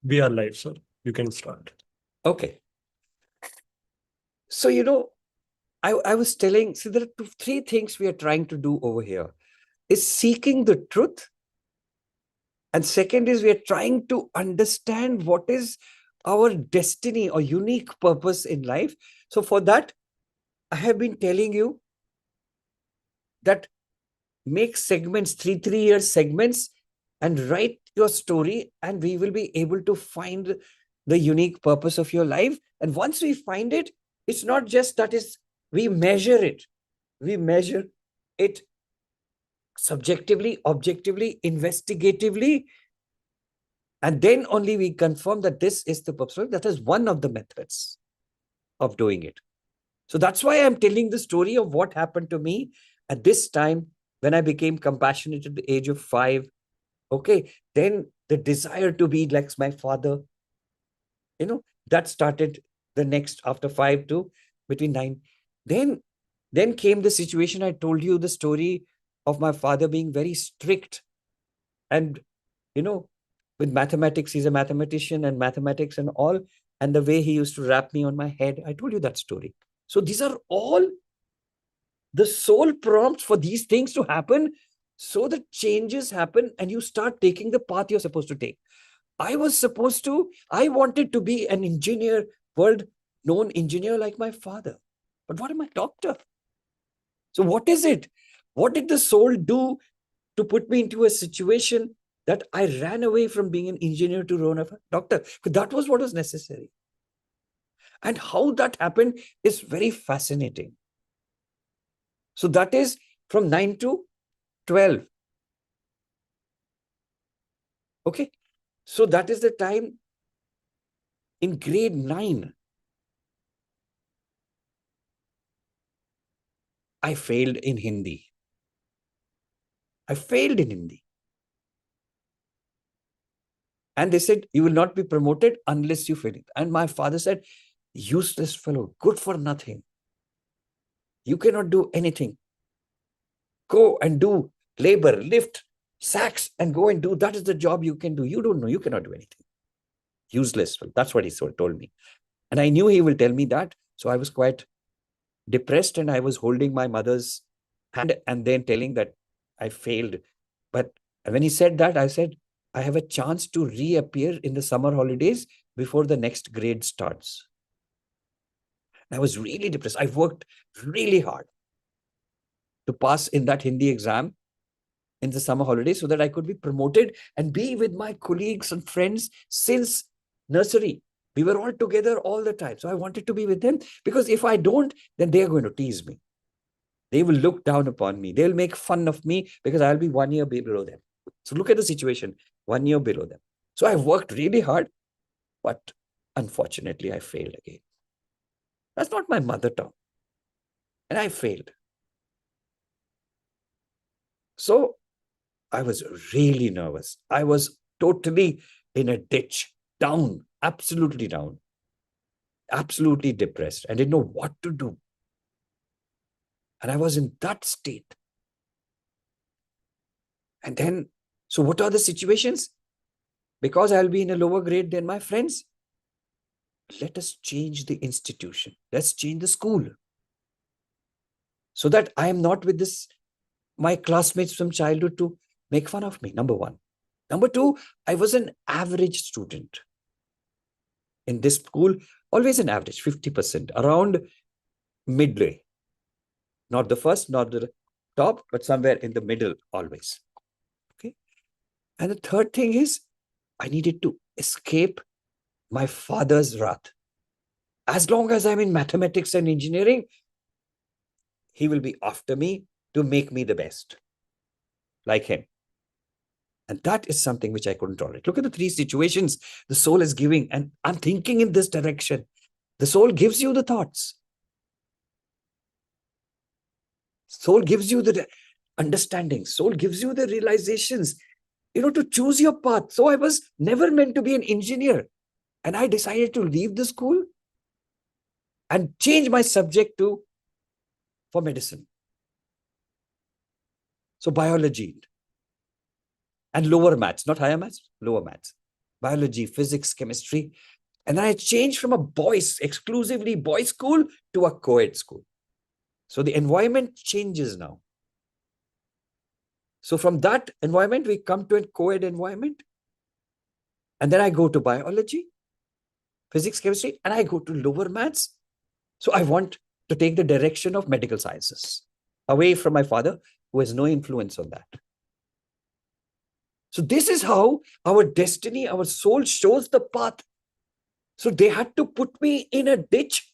We are live, sir. You can start. Okay. So, I was telling, see, there are three things we are trying to do over here. Is seeking the truth. And second is we are trying to understand what is our destiny or unique purpose in life. So for that, I have been telling you that make segments, 3-year segments, and write your story, and we will be able to find the unique purpose of your life. And once we find it, it's not just that is we measure it. We measure it subjectively, objectively, investigatively, and then only we confirm that this is the purpose. That is one of the methods of doing it. So that's why I'm telling the story of what happened to me at this time when I became compassionate at the age of 5. Okay, then the desire to be like my father, that started the next after 5 to between 9. Then came the situation. I told you the story of my father being very strict, and with mathematics, he's a mathematician, and mathematics and all, and the way he used to rap me on my head. I told you that story. So these are all the sole prompts for these things to happen, so the changes happen and you start taking the path you're supposed to take. I wanted to be an engineer, world known engineer like my father. But what am I, doctor? So what is it? What did the soul do to put me into a situation that I ran away from being an engineer to run a doctor? Because that was what was necessary. And how that happened is very fascinating. So that is from 9 to 12. Okay. So that is the time in grade 9. I failed in Hindi. And they said, you will not be promoted unless you fail it. And my father said, useless fellow, good for nothing. You cannot do anything. Go and do labor, lift sacks and go and do. That is the job you can do. You don't know. You cannot do anything. Useless. Well, that's what he told me. And I knew he will tell me that. So I was quite depressed, and I was holding my mother's hand and then telling that I failed. But when he said that, I said, I have a chance to reappear in the summer holidays before the next grade starts. And I was really depressed. I worked really hard to pass in that Hindi exam in the summer holidays so that I could be promoted and be with my colleagues and friends since nursery. We were all together all the time. So I wanted to be with them, because if I don't, then they are going to tease me. They will look down upon me. They'll make fun of me because I'll be 1 year below them. So look at the situation, 1 year below them. So I worked really hard, but unfortunately I failed again. That's not my mother tongue. And I failed. So I was really nervous. I was totally in a ditch, down, absolutely down, absolutely depressed. I didn't know what to do. And I was in that state. And then, so what are the situations? Because I'll be in a lower grade than my friends, let us change the institution. Let's change the school. So that I am not with my classmates from childhood to make fun of me, number one. Number two, I was an average student in this school, always an average, 50%, around midway. Not the first, not the top, but somewhere in the middle always. Okay. And the third thing is, I needed to escape my father's wrath. As long as I'm in mathematics and engineering, he will be after me to make me the best, like him. And that is something which I couldn't tolerate. Look at the 3 situations the soul is giving, and I'm thinking in this direction. The soul gives you the thoughts. Soul gives you the understanding. Soul gives you the realizations, to choose your path. So I was never meant to be an engineer. And I decided to leave the school and change my subject for medicine. So biology and lower maths, not higher maths, lower maths. biology, physics, chemistry. And then I changed from a exclusively boys school to a co-ed school. So the environment changes now. So from that environment, we come to a co-ed environment. And then I go to biology, physics, chemistry, and I go to lower maths. So I want to take the direction of medical sciences away from my father, who has no influence on that. So this is how our destiny, our soul shows the path. So they had to put me in a ditch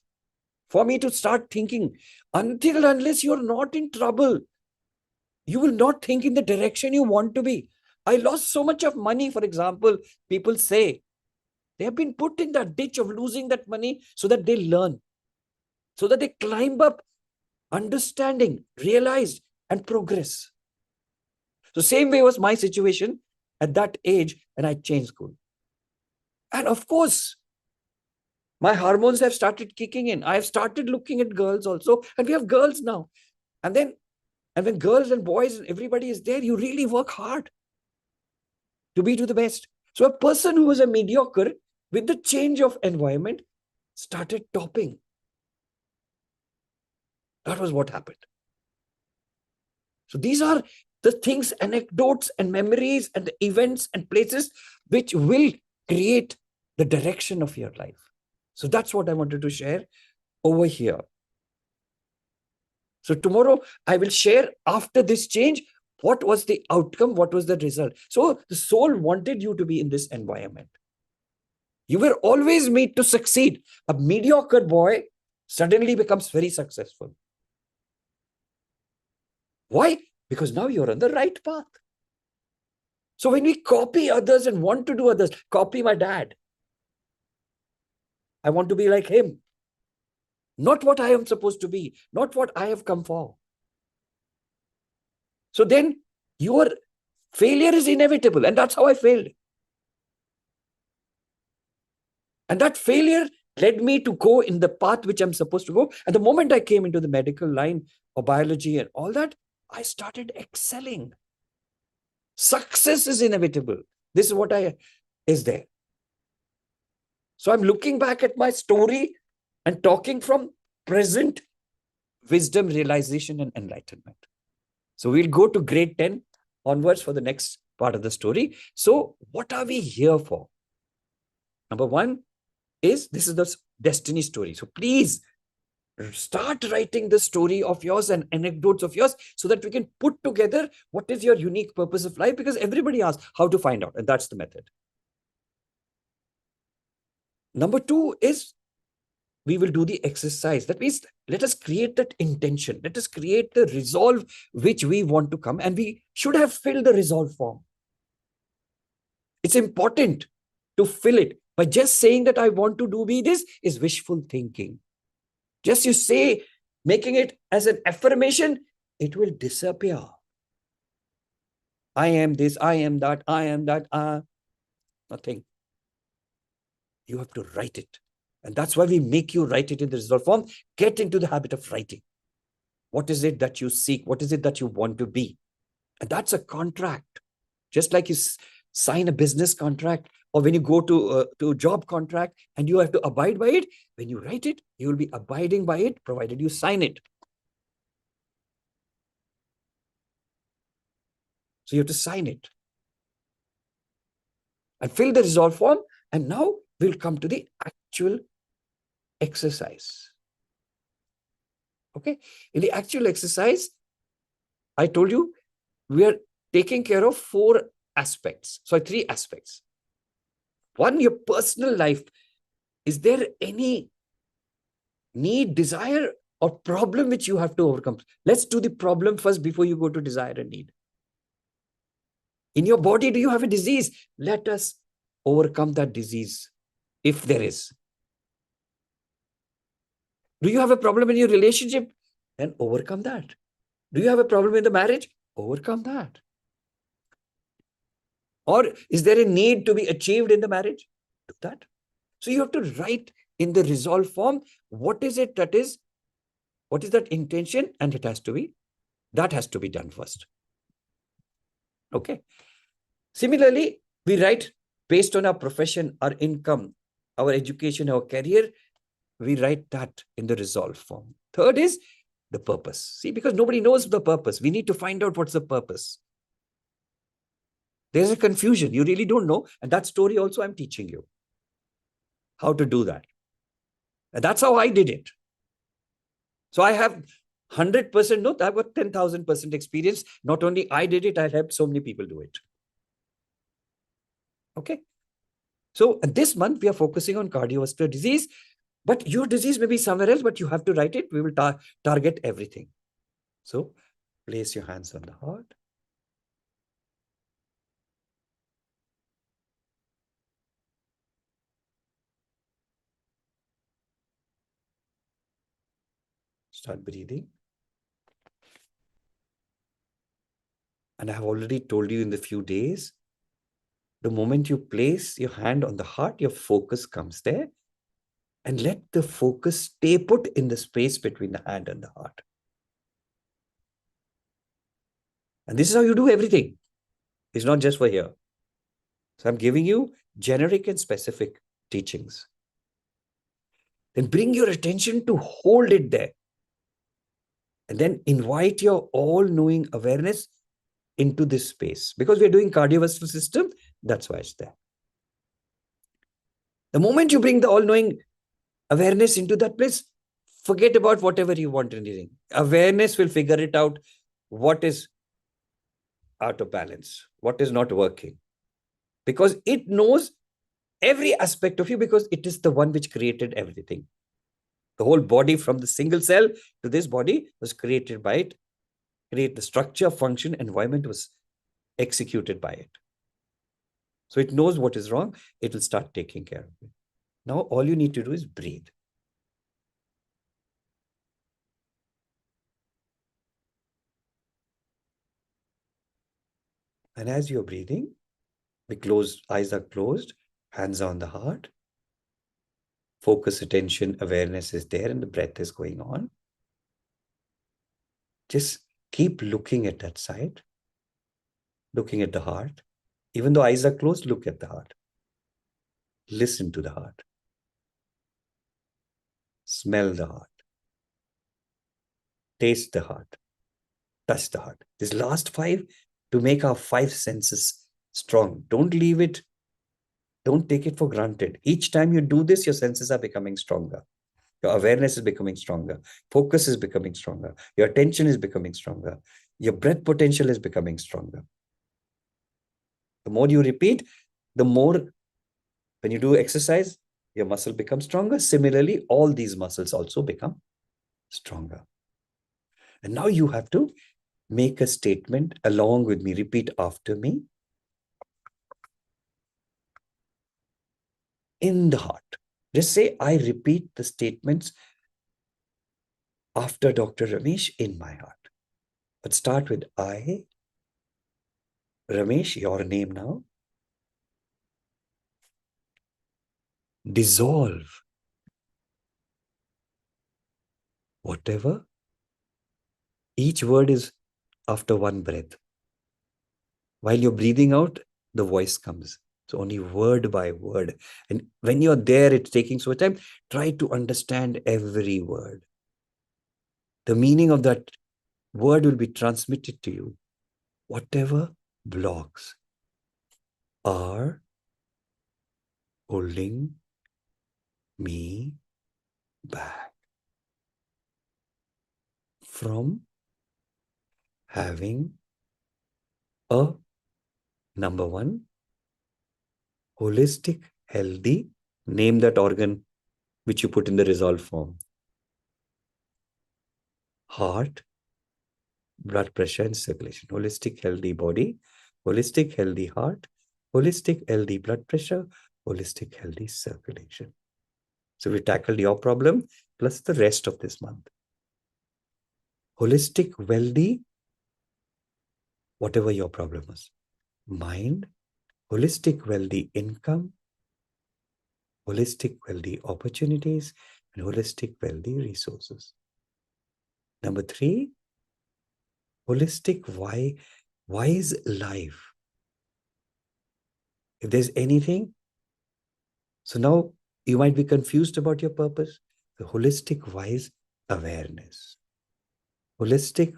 for me to start thinking. Unless you're not in trouble, you will not think in the direction you want to be. I lost so much of money, for example. People say they have been put in that ditch of losing that money so that they learn, so that they climb up, understanding, realize, and progress. So same way was my situation at that age, and I changed school. And of course, my hormones have started kicking in. I have started looking at girls also, and we have girls now. And when girls and boys and everybody is there, you really work hard to be to the best. So a person who was a mediocre, with the change of environment, started topping. That was what happened. So these are the things, anecdotes and memories and the events and places which will create the direction of your life. So that's what I wanted to share over here. So tomorrow I will share, after this change, what was the outcome, what was the result. So the soul wanted you to be in this environment. You were always made to succeed. A mediocre boy suddenly becomes very successful. Why? Because now you're on the right path. So when we copy others and want to do others, copy my dad. I want to be like him. Not what I am supposed to be, not what I have come for. So then your failure is inevitable. And that's how I failed. And that failure led me to go in the path which I'm supposed to go. And the moment I came into the medical line or biology and all that, I started excelling. Success is inevitable. This is what is there. So I'm looking back at my story and talking from present wisdom, realization, and enlightenment. So we'll go to grade 10 onwards for the next part of the story. So what are we here for? Number one is, this is the destiny story. So please start writing the story of yours and anecdotes of yours so that we can put together what is your unique purpose of life, because everybody asks how to find out, and that's the method. Number two is, we will do the exercise. That means let us create that intention. Let us create the resolve which we want to come, and we should have filled the resolve form. It's important to fill it. By just saying that I want to be this is wishful thinking. Just you say, making it as an affirmation, it will disappear. I am this, I am that, I am that, nothing. You have to write it. And that's why we make you write it in the resolve form. Get into the habit of writing. What is it that you seek? What is it that you want to be? And that's a contract. Just like you sign a business contract, or when you go to a job contract and you have to abide by it, when you write it, you will be abiding by it, provided you sign it. So you have to sign it and fill the resolve form. And now we'll come to the actual exercise. Okay. In the actual exercise, I told you we are taking care of 4 aspects. So 3 aspects. One, your personal life. Is there any need, desire, or problem which you have to overcome? Let's do the problem first before you go to desire and need. In your body, do you have a disease? Let us overcome that disease, if there is. Do you have a problem in your relationship? Then overcome that. Do you have a problem in the marriage? Overcome that. Or is there a need to be achieved in the marriage? Do that. So you have to write in the resolve form, what is it that is, what is that intention? And it has to be, that has to be done first. Okay. Similarly, we write based on our profession, our income, our education, our career, we write that in the resolve form. Third is the purpose. See, because nobody knows the purpose. We need to find out what's the purpose. There's a confusion. You really don't know. And that story also I'm teaching you how to do that. And that's how I did it. So I have 100%, no, I've got 10,000% experience. Not only I did it, I helped so many people do it. Okay. So this month we are focusing on cardiovascular disease, but your disease may be somewhere else, but you have to write it. We will target everything. So place your hands on the heart. Start breathing. And I have already told you in the few days, the moment you place your hand on the heart, your focus comes there. And let the focus stay put in the space between the hand and the heart. And this is how you do everything. It's not just for here. So I'm giving you generic and specific teachings. Then bring your attention to hold it there. And then invite your all-knowing awareness into this space. Because we're doing cardiovascular system, that's why it's there. The moment you bring the all-knowing awareness into that place, forget about whatever you want anything. Awareness will figure it out, what is out of balance, what is not working. Because it knows every aspect of you, because it is the one which created everything. The whole body from the single cell to this body was created by it. Create the structure, function, environment was executed by it. So it knows what is wrong. It will start taking care of it. Now all you need to do is breathe. And as you're breathing, the eyes are closed, hands are on the heart. Focus, attention, awareness is there and the breath is going on. Just keep looking at that side, looking at the heart. Even though eyes are closed, look at the heart. Listen to the heart. Smell the heart. Taste the heart. Touch the heart. These last 5 to make our 5 senses strong. Don't leave it. Don't take it for granted. Each time you do this, your senses are becoming stronger. Your awareness is becoming stronger. Focus is becoming stronger. Your attention is becoming stronger. Your breath potential is becoming stronger. The more you repeat, the more, when you do exercise, your muscle becomes stronger. Similarly, all these muscles also become stronger. And now you have to make a statement along with me. Repeat after me. In the heart. Just say, I repeat the statements after Dr. Ramesh in my heart. But start with I. Ramesh, your name now. Dissolve whatever. Each word is after one breath. While you're breathing out, the voice comes. So only word by word. And when you're there, it's taking so much time. Try to understand every word. The meaning of that word will be transmitted to you. Whatever blocks are holding me back from having a, number 1, holistic, healthy, name that organ which you put in the resolve form. Heart, blood pressure and circulation. Holistic, healthy body, holistic, healthy heart, holistic, healthy blood pressure, holistic, healthy circulation. So we tackled your problem plus the rest of this month. Holistic, wealthy, whatever your problem is. Mind, holistic, wealthy income, holistic, wealthy opportunities, and holistic, wealthy resources. Number 3, holistic, wise life. If there's anything, so now you might be confused about your purpose. The holistic wise awareness, holistic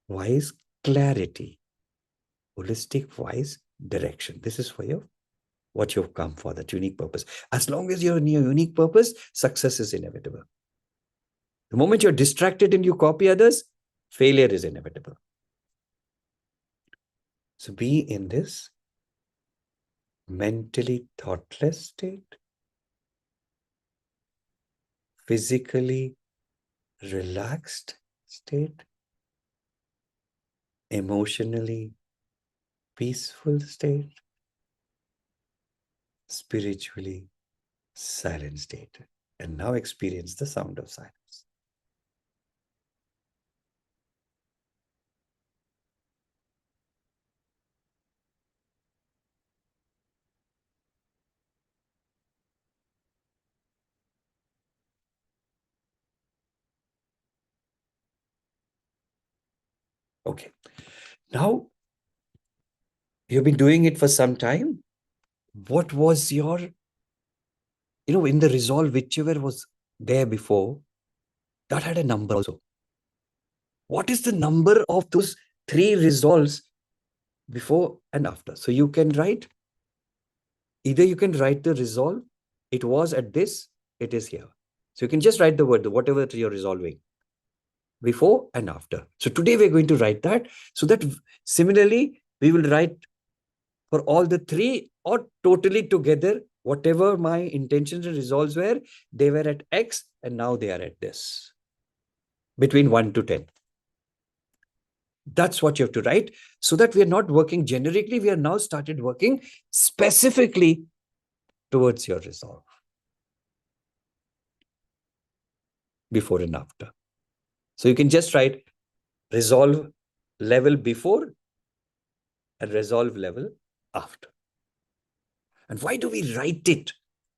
wise clarity, holistic wise direction. This is for you, what you've come for, that unique purpose. As long as you're in your unique purpose, success is inevitable. The moment you're distracted and you copy others, failure is inevitable. So be in this mentally thoughtless state, physically relaxed state, emotionally peaceful state, spiritually silent state. And now experience the sound of silence. Okay. Now, you've been doing it for some time. What was your, in the resolve, whichever was there before, that had a number also. What is the number of those 3 resolves before and after? So you can write, either you can write the resolve, it was at this, it is here. So you can just write the word, whatever you're resolving, before and after. So today we're going to write that, so that similarly, we will write for all the 3 or totally together, whatever my intentions and resolves were, they were at X and now they are at this, between 1 to 10. That's what you have to write, so that we are not working generically. We are now started working specifically towards your resolve, before and after. So you can just write resolve level before and resolve level after. And why do we write it?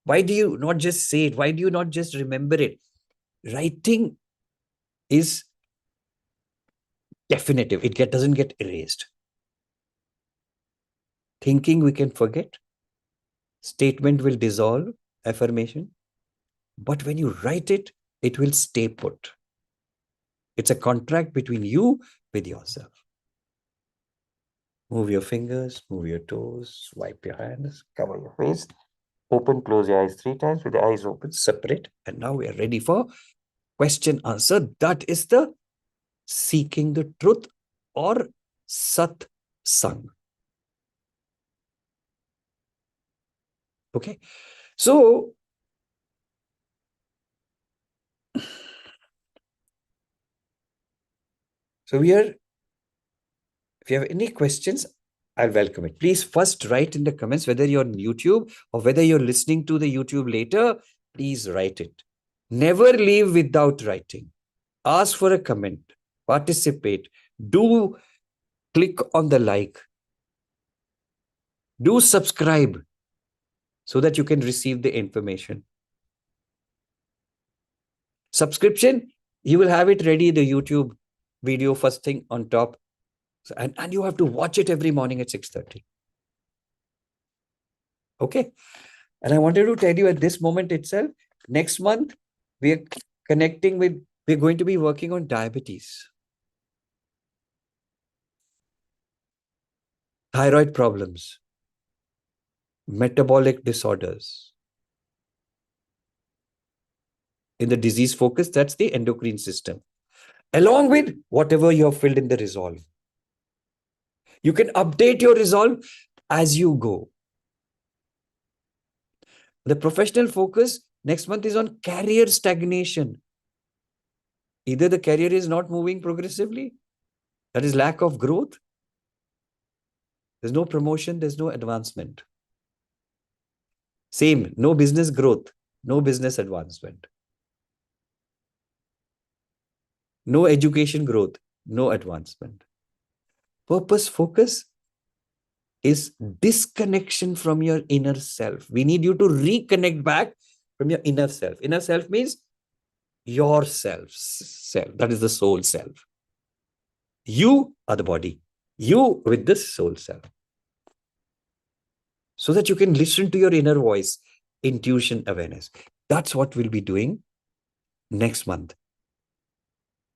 Why do you not just say it? Why do you not just remember it? Writing is definitive. It doesn't get erased. Thinking we can forget. Statement will dissolve, affirmation. But when you write it, it will stay put. It's a contract between you with yourself. Move your fingers, move your toes, wipe your hands, cover your face. Open, close your eyes 3 times with the eyes open, separate. And now we are ready for question answer. That is the seeking the truth or Sat Sang. Okay. So we are, if you have any questions, I'll welcome it. Please first write in the comments, whether you're on YouTube or whether you're listening to the YouTube later, please write it. Never leave without writing. Ask for a comment, participate, do click on the like, do subscribe so that you can receive the information. Subscription, you will have it ready, the YouTube video first thing on top. And you have to watch it every morning at 6:30. Okay. And I wanted to tell you at this moment itself, next month, we are we're going to be working on diabetes, thyroid problems, metabolic disorders. In the disease focus, that's the endocrine system, along with whatever you have filled in the resolve. You can update your resolve as you go. The professional focus next month is on career stagnation. Either the career is not moving progressively, that is lack of growth. There's no promotion, there's no advancement. Same, no business growth, no business advancement. No education growth, no advancement. Purpose focus is disconnection from your inner self. We need you to reconnect back from your inner self. Inner self means yourself. That is the soul self. You are the body. You with this soul self. so that you can listen to your inner voice, intuition, awareness. That's what we'll be doing next month.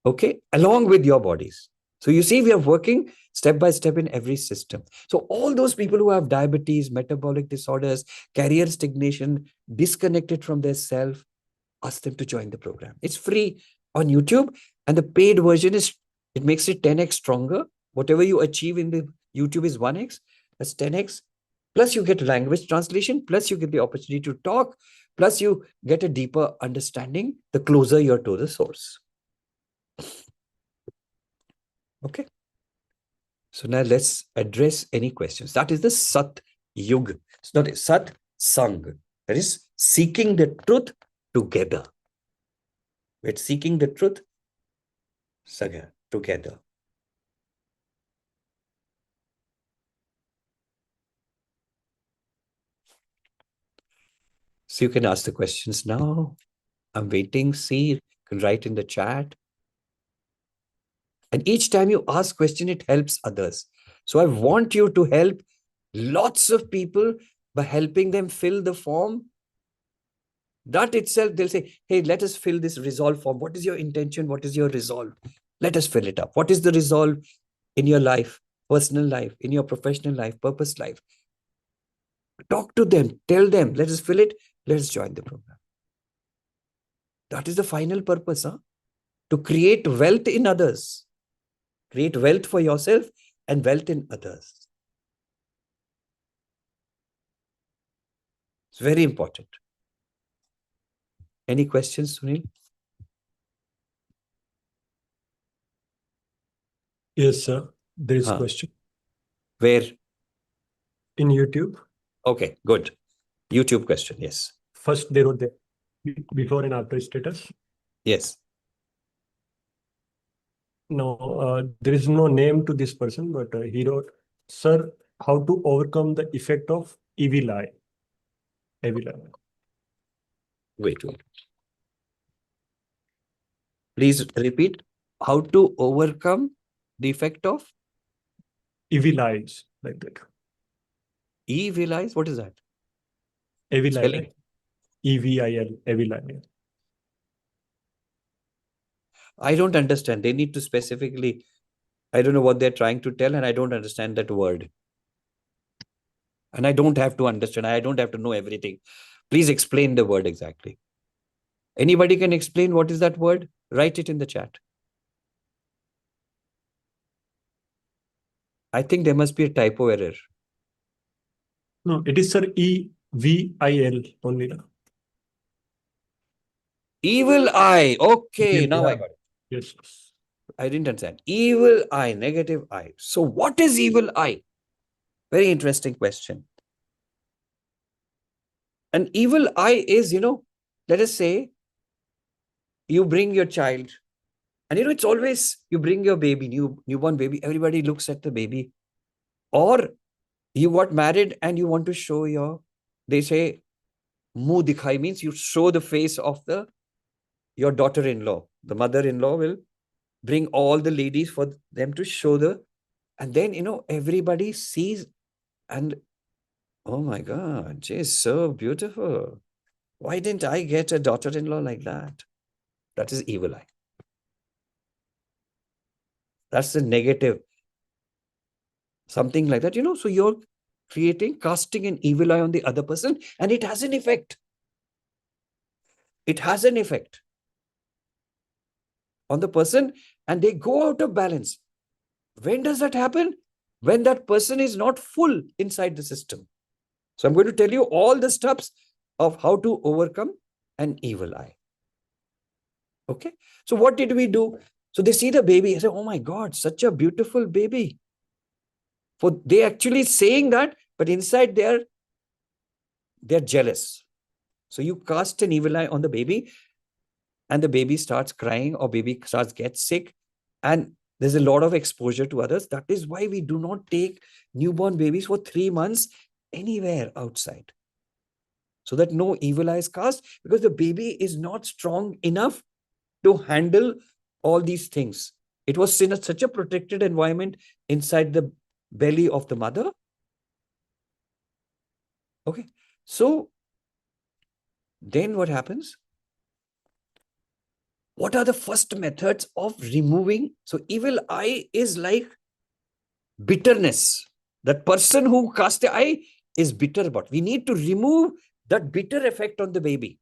Okay, along with your bodies. So you see, we are working step by step in every system. So all those people who have diabetes, metabolic disorders, career stagnation, disconnected from their self, ask them to join the program. It's free on YouTube, and the paid version it makes it 10x stronger. Whatever you achieve in the YouTube is 1x, that's 10x. Plus you get language translation, plus you get the opportunity to talk, plus you get a deeper understanding the closer you're to the source. Okay. So now let's address any questions. That is the Sat Yug. It's not Sat Sang. That is seeking the truth together. We're seeking the truth together. So you can ask the questions now. I'm waiting. See, you can write in the chat. And each time you ask question, it helps others. So I want you to help lots of people by helping them fill the form. That itself, they'll say, hey, let us fill this resolve form. What is your intention? What is your resolve? Let us fill it up. What is the resolve in your life, personal life, in your professional life, purpose life? Talk to them. Tell them. Let us fill it. Let us join the program. That is the final purpose, huh? To create wealth in others. Create wealth for yourself and wealth in others. It's very important. Any questions, Sunil? Yes, sir. There is a question. Where? In YouTube. Okay, good. YouTube question, yes. First, they wrote the before and after status. Yes. No, there is no name to this person, but he wrote, sir, how to overcome the effect of evil eye? Evil eye. Wait. Please repeat. How to overcome the effect of? Evil eyes, like that. Evil eyes? What is that? Evil eye. EVIL, evil eye. I don't understand. They need to specifically, I don't know what they're trying to tell, and I don't understand that word. And I don't have to understand. I don't have to know everything. Please explain the word exactly. Anybody can explain what is that word? Write it in the chat. I think there must be a typo error. No, it is, sir, EVIL only. Evil eye. Okay, Yes, now yeah. I got it. Yes. I didn't understand. Evil eye, negative eye. So what is evil eye? Very interesting question. An evil eye is, let us say you bring your child, and it's always, you bring your baby, newborn baby, everybody looks at the baby. Or you got married and you want to show they say, muh dikhai, means you show the face of your daughter-in-law. The mother-in-law will bring all the ladies for them to show and then, everybody sees and, oh my God, she's so beautiful. Why didn't I get a daughter-in-law like that? That is evil eye. That's the negative. Something like that, so you're casting an evil eye on the other person, and it has an effect. It has an effect on the person, and they go out of balance. When does that happen? When that person is not full inside the system. So I'm going to tell you all the steps of how to overcome an evil eye. Okay. So what did we do? So they see the baby and say, oh my God, such a beautiful baby. For they actually saying that, but inside they're jealous. So you cast an evil eye on the baby, and the baby starts crying, or baby gets sick, and there's a lot of exposure to others. That is why we do not take newborn babies for 3 months anywhere outside, so that no evil eye is cast, because the baby is not strong enough to handle all these things. It was in such a protected environment inside the belly of the mother. Okay. So then what happens? What are the first methods of removing? So evil eye is like bitterness. That person who cast the eye is bitter, but we need to remove that bitter effect on the baby.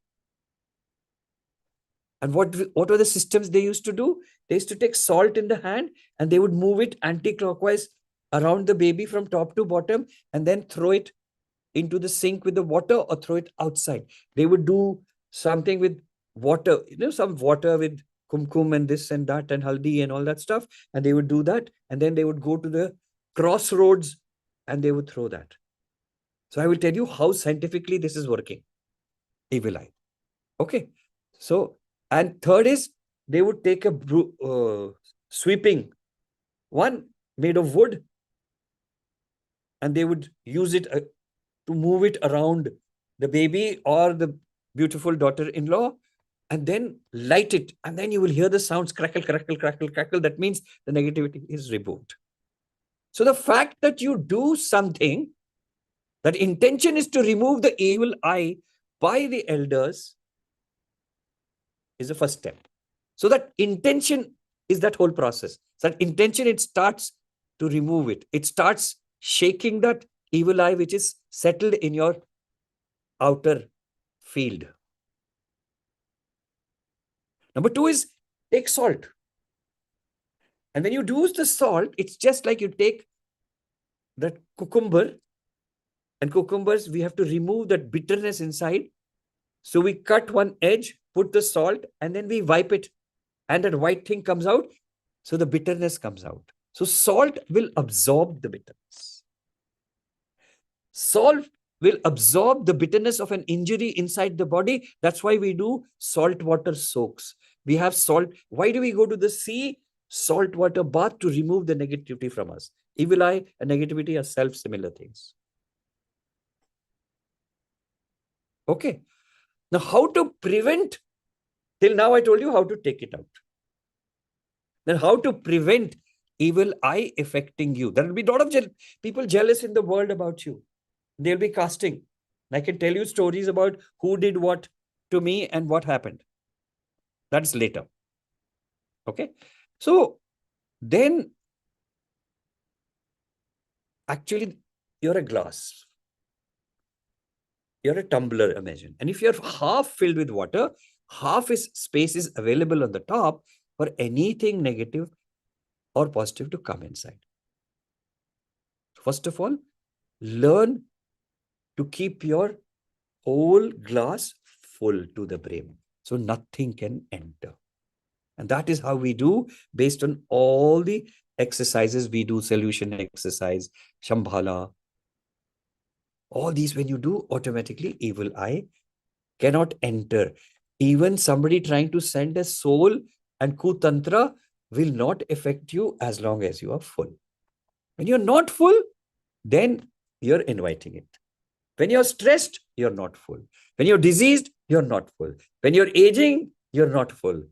And what were the systems they used to do? They used to take salt in the hand and they would move it anti-clockwise around the baby from top to bottom and then throw it into the sink with the water or throw it outside. They would do something with water, some water with kumkum and this and that and haldi and all that stuff. And they would do that. And then they would go to the crossroads and they would throw that. So I will tell you how scientifically this is working. Evil eye. Okay. So, and third is they would take a sweeping one made of wood and they would use it to move it around the baby or the beautiful daughter-in-law and then light it. And then you will hear the sounds crackle, crackle, crackle, crackle. That means the negativity is removed. So the fact that you do something, that intention is to remove the evil eye by the elders is the first step. So that intention is that whole process. So that intention, it starts to remove it. It starts shaking that evil eye which is settled in your outer field. Number two is take salt. And when you use the salt, it's just like you take that cucumber, and cucumbers, we have to remove that bitterness inside. So we cut one edge, put the salt, and then we wipe it. And that white thing comes out. So the bitterness comes out. So salt will absorb the bitterness. Salt will absorb the bitterness of an injury inside the body. That's why we do salt water soaks. We have salt. Why do we go to the sea? Salt water bath to remove the negativity from us. Evil eye and negativity are self-similar things. Okay. Now, how to prevent? Till now, I told you how to take it out. Then how to prevent evil eye affecting you? There will be a lot of people jealous in the world about you. They'll be casting. I can tell you stories about who did what to me and what happened. That's later. Okay. So then actually you're a glass. You're a tumbler, imagine. And if you're half filled with water, half space is available on the top for anything negative or positive to come inside. First of all, learn to keep your whole glass full to the brim, so nothing can enter. And that is how we do, based on all the exercises we do, solution exercise, Shambhala. All these, when you do, automatically evil eye cannot enter. Even somebody trying to send a soul and kutantra will not affect you as long as you are full. When you're not full, then you're inviting it. When you're stressed, you're not full. When you're diseased, you're not full. When you're aging, you're not full.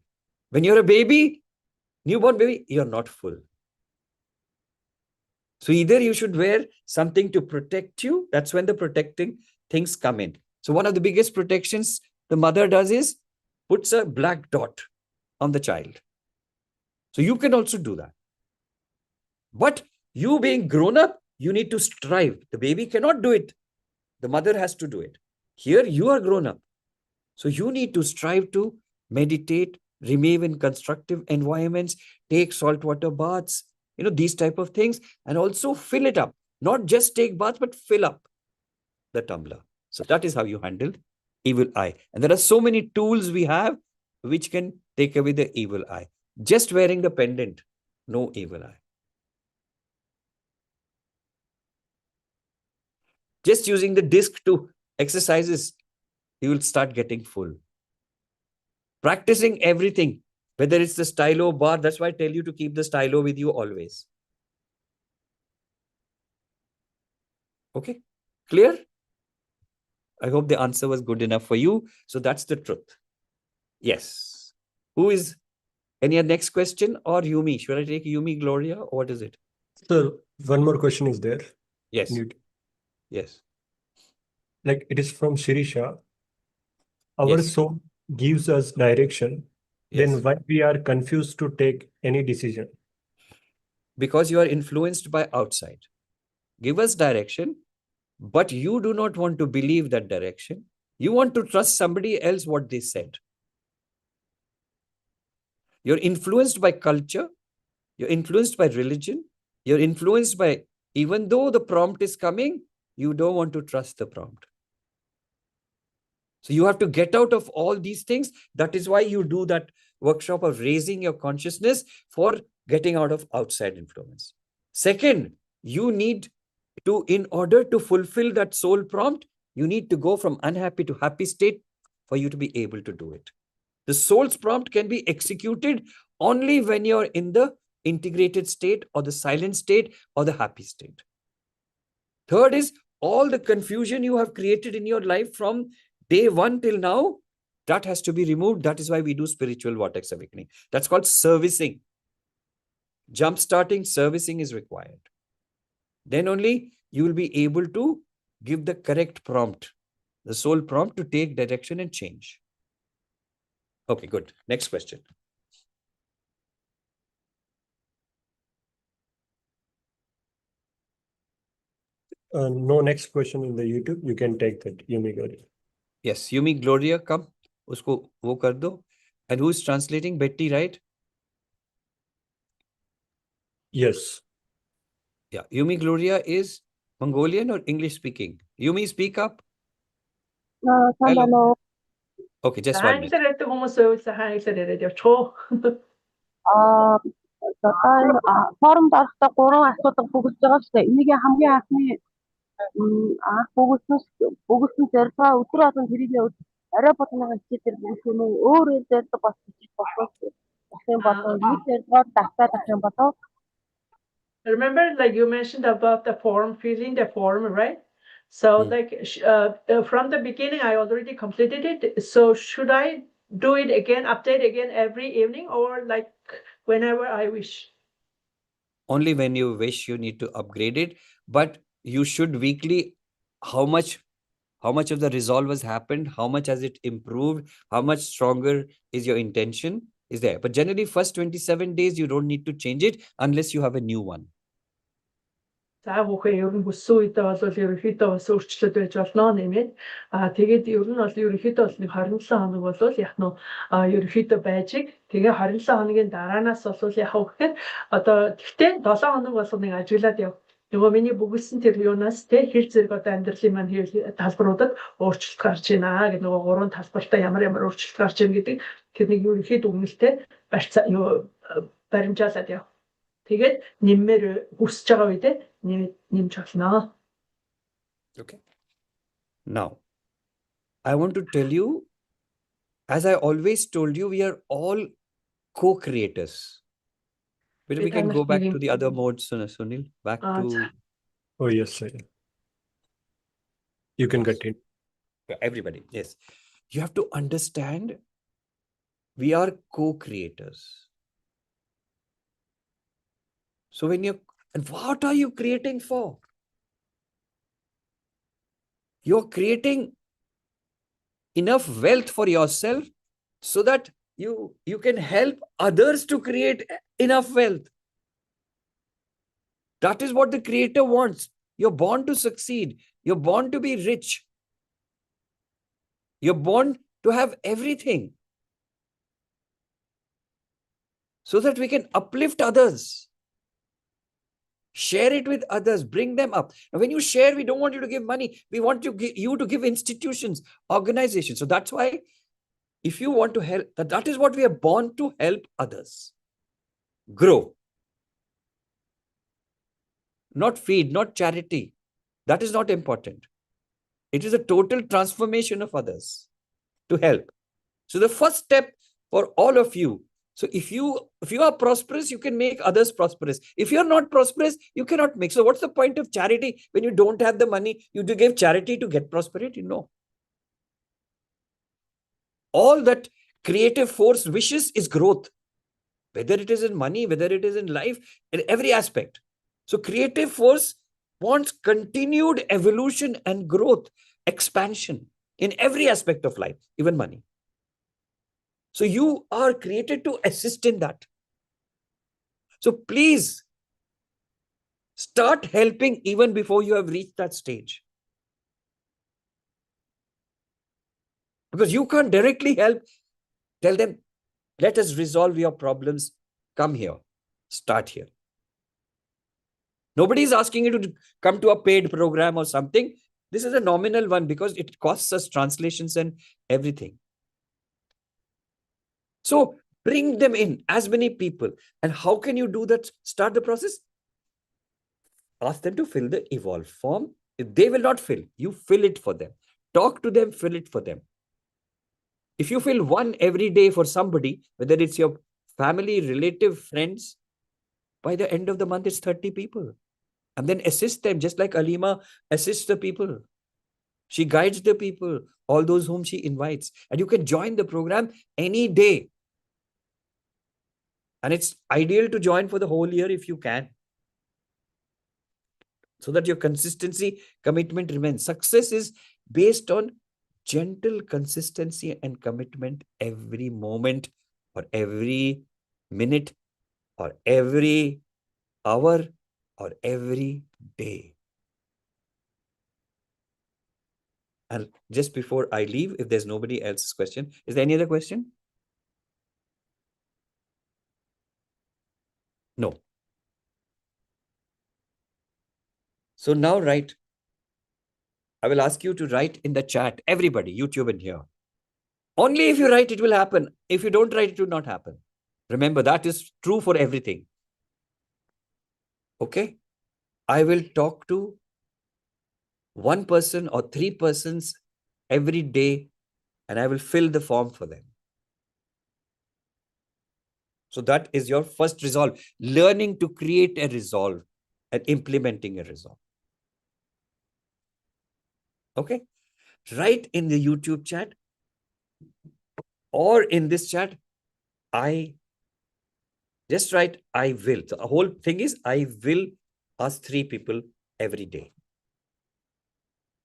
When you're a baby, newborn baby, you're not full. So either you should wear something to protect you. That's when the protecting things come in. So one of the biggest protections the mother does is puts a black dot on the child. So you can also do that. But you being grown up, you need to strive. The baby cannot do it. The mother has to do it. Here you are grown up. So you need to strive to meditate, remain in constructive environments, take saltwater baths, these type of things, and also fill it up. Not just take baths, but fill up the tumbler. So that is how you handle evil eye. And there are so many tools we have which can take away the evil eye. Just wearing the pendant, no evil eye. Just using the disc to exercises, you will start getting full. Practicing everything, whether it's the stylo bar, that's why I tell you to keep the stylo with you always. Okay, clear? I hope the answer was good enough for you. So that's the truth. Yes. Who is any next question, or Yumi? Should I take Yumi, Gloria, or what is it? Sir, one more question is there. Yes. Yes. Like it is from Shirisha. Our Yes. soul gives us direction. Yes. Then why we are confused to take any decision? Because you are influenced by outside. Give us direction, but you do not want to believe that direction. You want to trust somebody else what they said. You're influenced by culture. You're influenced by religion. You're influenced by, even though the prompt is coming, you don't want to trust the prompt. So you have to get out of all these things. That is why you do that workshop of raising your consciousness for getting out of outside influence. Second, you need to, in order to fulfill that soul prompt, you need to go from unhappy to happy state for you to be able to do it. The soul's prompt can be executed only when you're in the integrated state or the silent state or the happy state. Third is all the confusion you have created in your life from day one till now, that has to be removed. That is why we do spiritual vortex awakening. That's called servicing. Jump-starting servicing is required. Then only you will be able to give the correct prompt, the soul prompt to take direction and change. Okay, good. Next question. No next question in the YouTube. You can take that, Yumi Gauri. Yes, Yumi Gloria, come. Usko wo kar do. And who is translating? Betty, right? Yes. Yeah, Yumi Gloria is Mongolian or English speaking? Yumi, speak up. Hello. Okay, just 1 minute. Hangisar хүмүүс уйлсан hangisar яриад явчихуу. Форумд орохдоо 3 асуудал бүгдж байгаа шүү дээ. Энийг хамгийн анхны анх бүгдсэн зорилгоо өдөр болгон тэрийг орой болгоны хичээлээр бүгдсэн нь өөр зорилго бас хийж болох юм болоо. Нэг зорилгоор давтаад авах юм болоо. Remember, like you mentioned about the form, filling the form, right? So like from the beginning, I already completed it. So should I do it again, update again every evening, or like whenever I wish? Only when you wish you need to upgrade it, but you should weekly, how much of the resolve has happened, how much has it improved, how much stronger is your intention is there. But generally first 27 days, you don't need to change it unless you have a new one. За бүхэн ер нь хүссэн үедээ бол ерөнхийдөө бас өөрчлөлт байж болно нэмээд тэгээд ер нь бол ерөнхийдөө бол нэг 27 хоног бол яг нь ерөнхийдөө байжиг тэгээ 27 хоногийн дараанаас бол яг гэхээр одоо тэгтээ 7 хоног бол нэг ажиглаад яв. Нөгөө миний бүгэлсэн тэр юунаас те хэл зэрэг одоо амьдралын маань талбаруудад өөрчлөлт гарч ийна гэдэг нөгөө гурван талбартаа ямар өөрчлөлт гарч ийн гэдэг тэр нэг ерөнхийдөө үнэлтэй баримжаалаад яв. Тэгээд нэммээр хүсэж байгаа үедээ нэмж болно. Okay. Now, I want to tell you, as I always told you, we are all co-creators. But we can go back to the other modes, Sunil. Back to... Oh, yes, sir. You can continue. Everybody, yes. You have to understand, we are co-creators. So when you're, and what are you creating for? You're creating enough wealth for yourself so that you can help others to create enough wealth. That is what the creator wants. You're born to succeed. You're born to be rich. You're born to have everything so that we can uplift others. Share it with others, bring them up. Now, when you share, we don't want you to give money. We want you to give institutions, organizations. So that's why if you want to help, that is what we are born to help others grow. Not feed, not charity. That is not important. It is a total transformation of others to help. So the first step for all of you, so if you are prosperous, you can make others prosperous. If you're not prosperous, you cannot make. So what's the point of charity when you don't have the money? You do give charity to get prosperity? No. All that creative force wishes is growth. Whether it is in money, whether it is in life, in every aspect. So creative force wants continued evolution and growth. expansion in every aspect of life, even money. So you are created to assist in that. So please start helping even before you have reached that stage. Because you can't directly help. Tell them, let us resolve your problems. Come here. Start here. Nobody is asking you to come to a paid program or something. This is a nominal one because it costs us translations and everything. So bring them in, as many people. And how can you do that? Start the process. Ask them to fill the evolve form. If they will not fill, you fill it for them. Talk to them, fill it for them. If you fill one every day for somebody, whether it's your family, relative, friends, by the end of the month, it's 30 people. And then assist them, just like Alima assists the people. She guides the people, all those whom she invites. And you can join the program any day. And it's ideal to join for the whole year if you can. So that your consistency, commitment remains. Success is based on gentle consistency and commitment every moment or every minute or every hour or every day. And just before I leave, if there's nobody else's question, is there any other question? No. So now write. I will ask you to write in the chat, everybody, YouTube and here. Only if you write, it will happen. If you don't write, it will not happen. Remember, that is true for everything. Okay? I will talk to one person or three persons every day, and I will fill the form for them. So that is your first resolve, learning to create a resolve and implementing a resolve. Okay? Write in the YouTube chat or in this chat, I just write, I will. So the whole thing is, I will ask 3 people every day.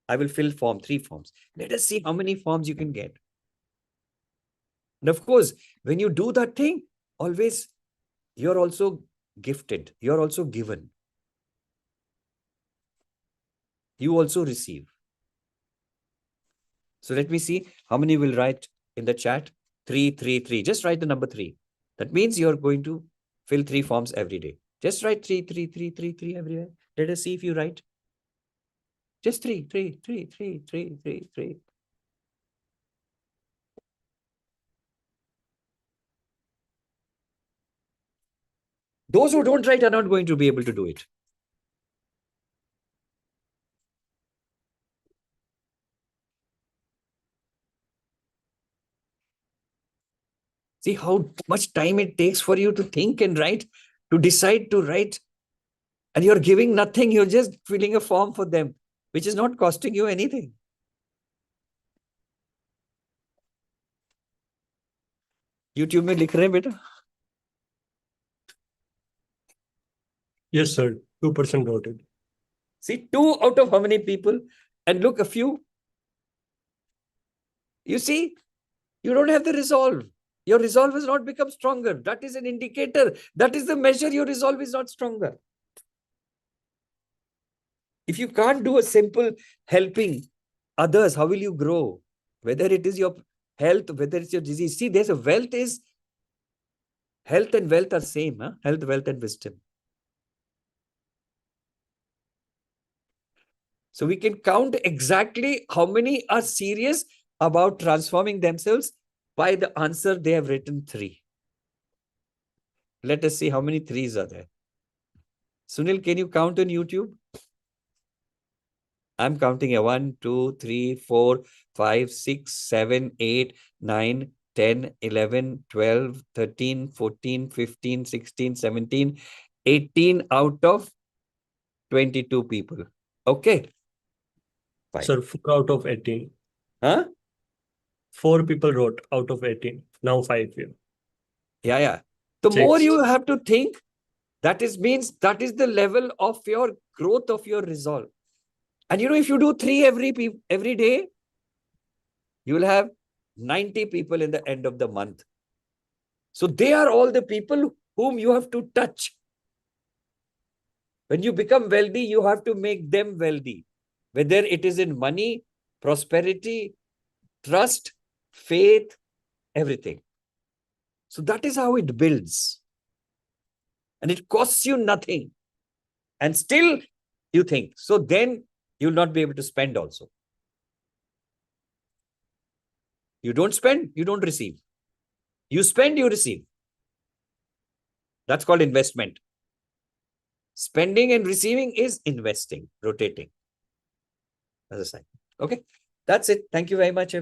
I will fill form, 3 forms. Let us see how many forms you can get. And of course, when you do that thing, always you're also gifted. You're also given. You also receive. So let me see how many will write in the chat. 3, 3, 3. Just write the number 3. That means you're going to fill 3 forms every day. Just write 3, 3, 3, 3, 3 everywhere. Let us see if you write. Just 3, 3, 3, 3, 3, 3, 3. Those who don't write are not going to be able to do it. See how much time it takes for you to think and write, to decide to write. And you're giving nothing. You're just filling a form for them, which is not costing you anything. YouTube में लिख रहे हैं बेटा? Yes, sir. 2% voted. See, 2 out of how many people? And look, a few. You see, you don't have the resolve. Your resolve has not become stronger. That is an indicator. That is the measure your resolve is not stronger. If you can't do a simple helping others, how will you grow? Whether it is your health, whether it's your disease. See, there's a wealth is, health and wealth are same. Huh? Health, wealth and wisdom. So we can count exactly how many are serious about transforming themselves by the answer they have written 3. Let us see how many 3s are there. Sunil, can you count on YouTube? I'm counting a 1, 2, 3, 4, 5, 6, 7, 8, 9, 10, 11, 12, 13, 14, 15, 16, 17, 18 out of 22 people. Okay. Fine. Sir, 4 out of 18. Huh? 4 people wrote out of 18. Now 5 here. Yeah. The 6. more you have to think, means that is the level of your growth of your resolve. And if you do 3 every day, you will have 90 people in the end of the month. So they are all the people whom you have to touch. When you become wealthy, you have to make them wealthy. Whether it is in money, prosperity, trust, faith, everything. So that is how it builds. And it costs you nothing. And still you think. So then you'll not be able to spend also. You don't spend, you don't receive. You spend, you receive. That's called investment. Spending and receiving is investing, rotating. As a sign. Okay. That's it. Thank you very much.